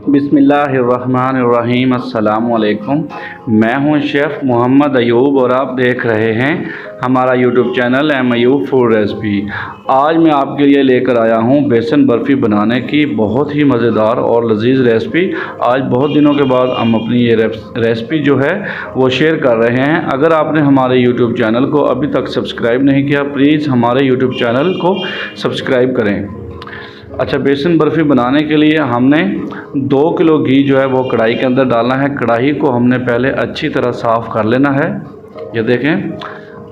बिस्मिल्लाहिर्रहमानिर्रहीम। अस्सलामु अलैकुम। मैं हूं शेफ़ मोहम्मद अयूब और आप देख रहे हैं हमारा YouTube channel Ayub food recipe. आज मैं आपके लिए लेकर आया हूं बेसन बर्फ़ी बनाने की बहुत ही मज़ेदार और लजीज रेसिपी। आज बहुत दिनों के बाद हम अपनी ये रेसिपी जो है वो शेयर कर रहे हैं। अगर आपने हमारे यूट्यूब चैनल को अभी तक सब्सक्राइब नहीं किया, प्लीज़ हमारे यूट्यूब चैनल को सब्सक्राइब करें। अच्छा, बेसन बर्फ़ी बनाने के लिए हमने 2 किलो घी जो है वो कढ़ाई के अंदर डालना है। कढ़ाई को हमने पहले अच्छी तरह साफ़ कर लेना है, ये देखें।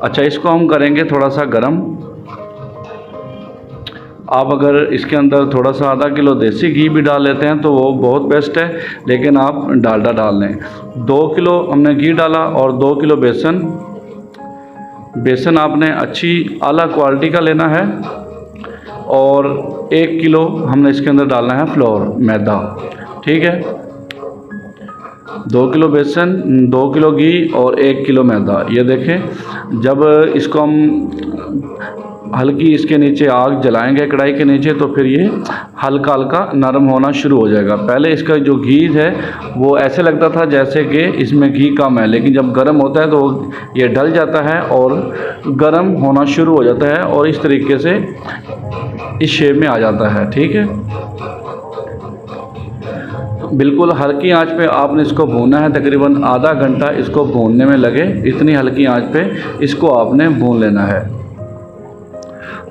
अच्छा, इसको हम करेंगे थोड़ा सा गरम। आप अगर इसके अंदर थोड़ा सा आधा किलो देसी घी भी डाल लेते हैं तो वो बहुत बेस्ट है, लेकिन आप डालडा डाल लें। 2 किलो हमने घी डाला और 2 किलो बेसन आपने अच्छी आला क्वालिटी का लेना है और 1 किलो हमने इसके अंदर डालना है फ्लोर मैदा, ठीक है। 2 किलो बेसन, 2 किलो घी और 1 किलो मैदा। ये देखें, जब इसको हम हल्की इसके नीचे आग जलाएंगे कढ़ाई के नीचे तो फिर ये हल्का हल्का नरम होना शुरू हो जाएगा। पहले इसका जो घी है वो ऐसे लगता था जैसे कि इसमें घी कम है, लेकिन जब गर्म होता है तो ये ढल जाता है और गर्म होना शुरू हो जाता है और इस तरीके से इस शेप में आ जाता है, ठीक है। बिल्कुल हल्की आंच पे आपने इसको भूनना है, तकरीबन आधा घंटा इसको भूनने में लगे, इतनी हल्की आंच पे इसको आपने भून लेना है।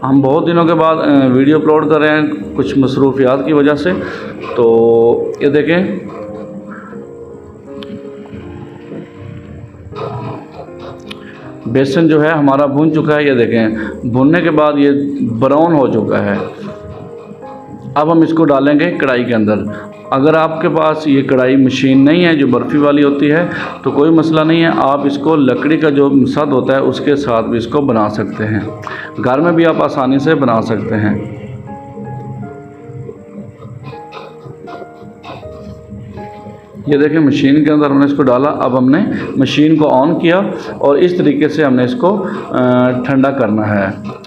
हम बहुत दिनों के बाद वीडियो अपलोड कर रहे हैं कुछ मसरूफियात की वजह से। तो ये देखें, बेसन जो है हमारा भून चुका है। ये देखें, भूनने के बाद ये ब्राउन हो चुका है। अब हम इसको डालेंगे कढ़ाई के अंदर। अगर आपके पास ये कढ़ाई मशीन नहीं है जो बर्फ़ी वाली होती है तो कोई मसला नहीं है, आप इसको लकड़ी का जो सद होता है उसके साथ भी इसको बना सकते हैं। घर में भी आप आसानी से बना सकते हैं। ये देखें, मशीन के अंदर हमने इसको डाला। अब हमने मशीन को ऑन किया और इस तरीके से हमने इसको ठंडा करना है।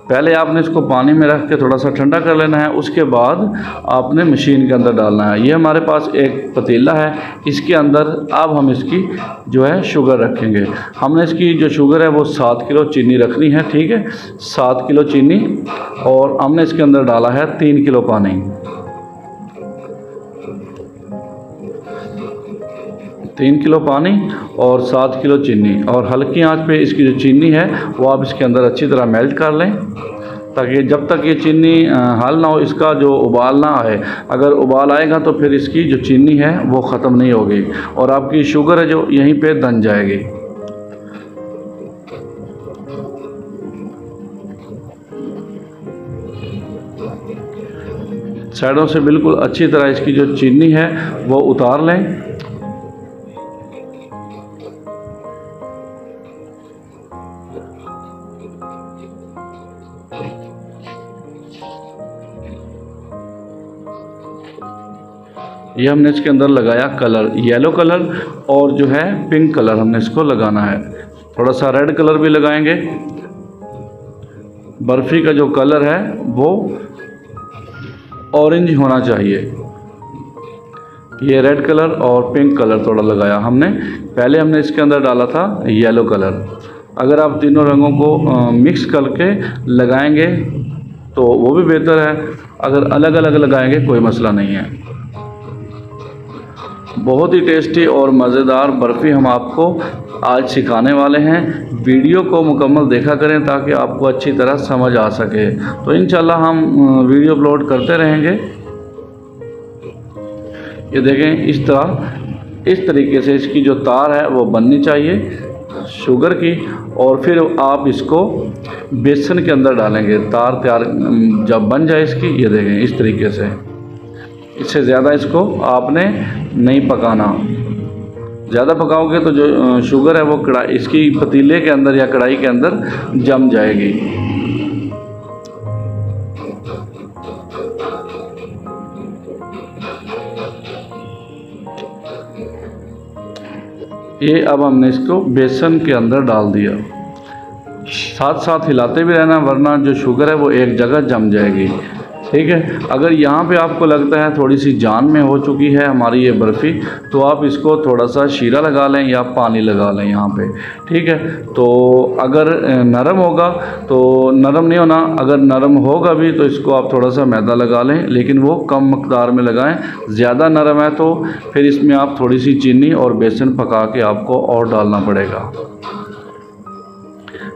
पहले आपने इसको पानी में रख के थोड़ा सा ठंडा कर लेना है, उसके बाद आपने मशीन के अंदर डालना है। ये हमारे पास एक पतीला है, इसके अंदर अब हम इसकी जो है शुगर रखेंगे। हमने इसकी जो शुगर है वो 7 किलो चीनी रखनी है, ठीक है। 7 किलो चीनी और हमने इसके अंदर डाला है 3 किलो पानी। 3 किलो पानी और 7 किलो चीनी, और हल्की आंच पे इसकी जो चीनी है वो आप इसके अंदर अच्छी तरह मेल्ट कर लें, ताकि जब तक ये चीनी हल ना हो, इसका जो उबाल ना आए। अगर उबाल आएगा तो फिर इसकी जो चीनी है वो ख़त्म नहीं होगी और आपकी शुगर है जो यहीं पे दन जाएगी। साइडों से बिल्कुल अच्छी तरह इसकी जो चीनी है वो उतार लें। ये हमने इसके अंदर लगाया कलर, येलो कलर और जो है पिंक कलर हमने इसको लगाना है। थोड़ा सा रेड कलर भी लगाएंगे। बर्फ़ी का जो कलर है वो ऑरेंज होना चाहिए। ये रेड कलर और पिंक कलर थोड़ा लगाया हमने। पहले हमने इसके अंदर डाला था येलो कलर। अगर आप तीनों रंगों को मिक्स करके लगाएंगे तो वो भी बेहतर है, अगर अलग अलग लगाएंगे कोई मसला नहीं है। बहुत ही टेस्टी और मज़ेदार बर्फ़ी हम आपको आज सिखाने वाले हैं। वीडियो को मुकम्मल देखा करें ताकि आपको अच्छी तरह समझ आ सके। तो इंशाल्लाह हम वीडियो अपलोड करते रहेंगे। ये देखें, इस तरीके से इसकी जो तार है वो बननी चाहिए शुगर की, और फिर आप इसको बेसन के अंदर डालेंगे। तार तैयार जब बन जाए इसकी, ये देखें इस तरीके से। इससे ज़्यादा इसको आपने नहीं पकाना। ज़्यादा पकाओगे तो जो शुगर है वो कढ़ाई इसकी पतीले के अंदर या कढ़ाई के अंदर जम जाएगी। ये अब हमने इसको बेसन के अंदर डाल दिया। साथ साथ हिलाते भी रहना, वरना जो शुगर है वो एक जगह जम जाएगी। ठीक है। अगर यहाँ पे आपको लगता है थोड़ी सी जान में हो चुकी है हमारी ये बर्फ़ी, तो आप इसको थोड़ा सा शीरा लगा लें या पानी लगा लें यहाँ पे, ठीक है। तो अगर नरम होगा तो नरम नहीं होना, अगर नरम होगा भी तो इसको आप थोड़ा सा मैदा लगा लें, लेकिन वो कम मकदार में लगाएं। ज़्यादा नरम है तो फिर इसमें आप थोड़ी सी चीनी और बेसन पका के आपको और डालना पड़ेगा।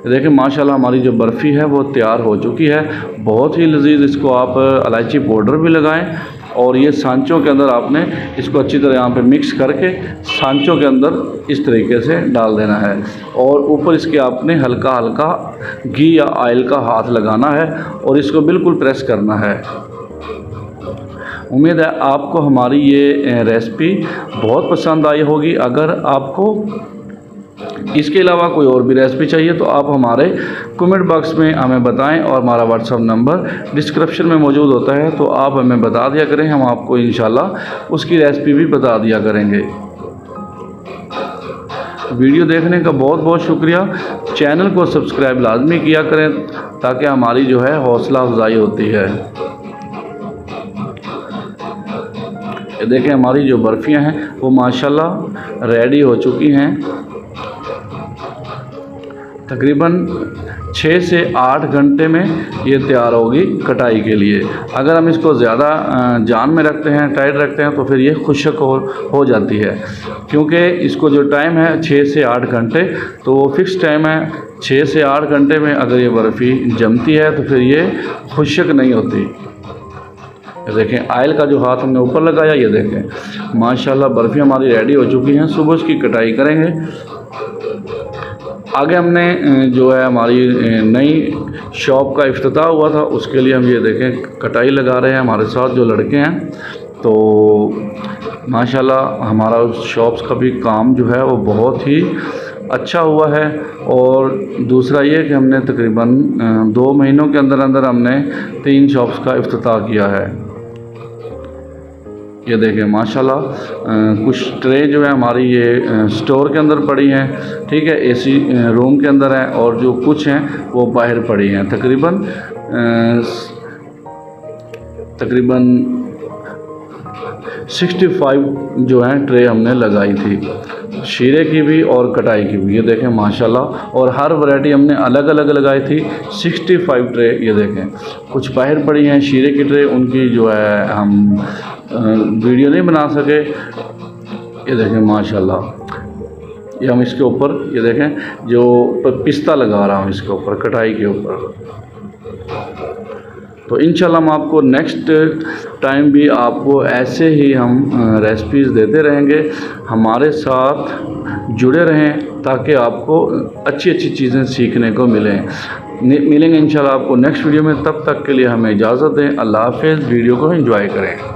देखिए माशाल्लाह हमारी जो बर्फ़ी है वो तैयार हो चुकी है, बहुत ही लजीज। इसको आप इलायची पाउडर भी लगाएं और ये सांचों के अंदर आपने इसको अच्छी तरह यहाँ पे मिक्स करके सांचों के अंदर इस तरीके से डाल देना है और ऊपर इसके आपने हल्का हल्का घी या ऑयल का हाथ लगाना है और इसको बिल्कुल प्रेस करना है। उम्मीद है आपको हमारी ये रेसिपी बहुत पसंद आई होगी। अगर आपको इसके अलावा कोई और भी रेसिपी चाहिए तो आप हमारे कमेंट बॉक्स में हमें बताएं और हमारा व्हाट्सअप नंबर डिस्क्रिप्शन में मौजूद होता है, तो आप हमें बता दिया करें, हम आपको इंशाल्लाह उसकी रेसिपी भी बता दिया करेंगे। वीडियो देखने का बहुत बहुत शुक्रिया। चैनल को सब्सक्राइब लाजमी किया करें ताकि हमारी जो है हौसला अफजाई होती है। ये देखें हमारी जो बर्फ़ियाँ हैं वो माशाल्लाह रेडी हो चुकी हैं। तकरीबन 6 से 8 घंटे में ये तैयार होगी कटाई के लिए। अगर हम इसको ज़्यादा जान में रखते हैं, टाइट रखते हैं, तो फिर ये खुश्क हो जाती है, क्योंकि इसको जो टाइम है 6 से 8 घंटे, तो वो फ़िक्स टाइम है। 6 से 8 घंटे में अगर ये बर्फ़ी जमती है तो फिर ये खुश्क नहीं होती। ये देखें ऑयल का जो हाथ हमने ऊपर लगाया, ये देखें माशाल्लाह बर्फ़ी हमारी रेडी हो चुकी हैं। सुबह उसकी कटाई करेंगे। आगे हमने जो है हमारी नई शॉप का इफ्तिताह हुआ था, उसके लिए हम ये देखें कटाई लगा रहे हैं। हमारे साथ जो लड़के हैं, तो माशाल्लाह हमारा उस शॉप्स का भी काम जो है वो बहुत ही अच्छा हुआ है। और दूसरा ये कि हमने तकरीबन 2 महीनों के अंदर अंदर हमने 3 शॉप्स का इफ्तिताह किया है। ये देखें माशाल्लाह कुछ ट्रे जो है हमारी ये स्टोर के अंदर पड़ी हैं, ठीक है, एसी रूम के अंदर है, और जो कुछ हैं वो बाहर पड़ी हैं। तकरीबन 65 जो है ट्रे हमने लगाई थी, शीरे की भी और कटाई की भी। ये देखें माशाल्लाह, और हर वैरायटी हमने अलग अलग लगाई थी। 65 ट्रे ये देखें, कुछ बाहर पड़ी हैं शीरे की ट्रे, उनकी जो है हम वीडियो नहीं बना सके। ये देखें माशाल्लाह, ये हम इसके ऊपर ये देखें जो पिस्ता लगा रहा हूँ इसके ऊपर कटाई के ऊपर। तो इंशाल्लाह हम आपको नेक्स्ट टाइम भी आपको ऐसे ही हम रेसिपीज़ देते रहेंगे। हमारे साथ जुड़े रहें ताकि आपको अच्छी अच्छी चीज़ें सीखने को मिलेंगे इंशाल्लाह आपको नेक्स्ट वीडियो में। तब तक के लिए हमें इजाज़त दें। अल्लाह हाफ़िज़। वीडियो को एंजॉय करें।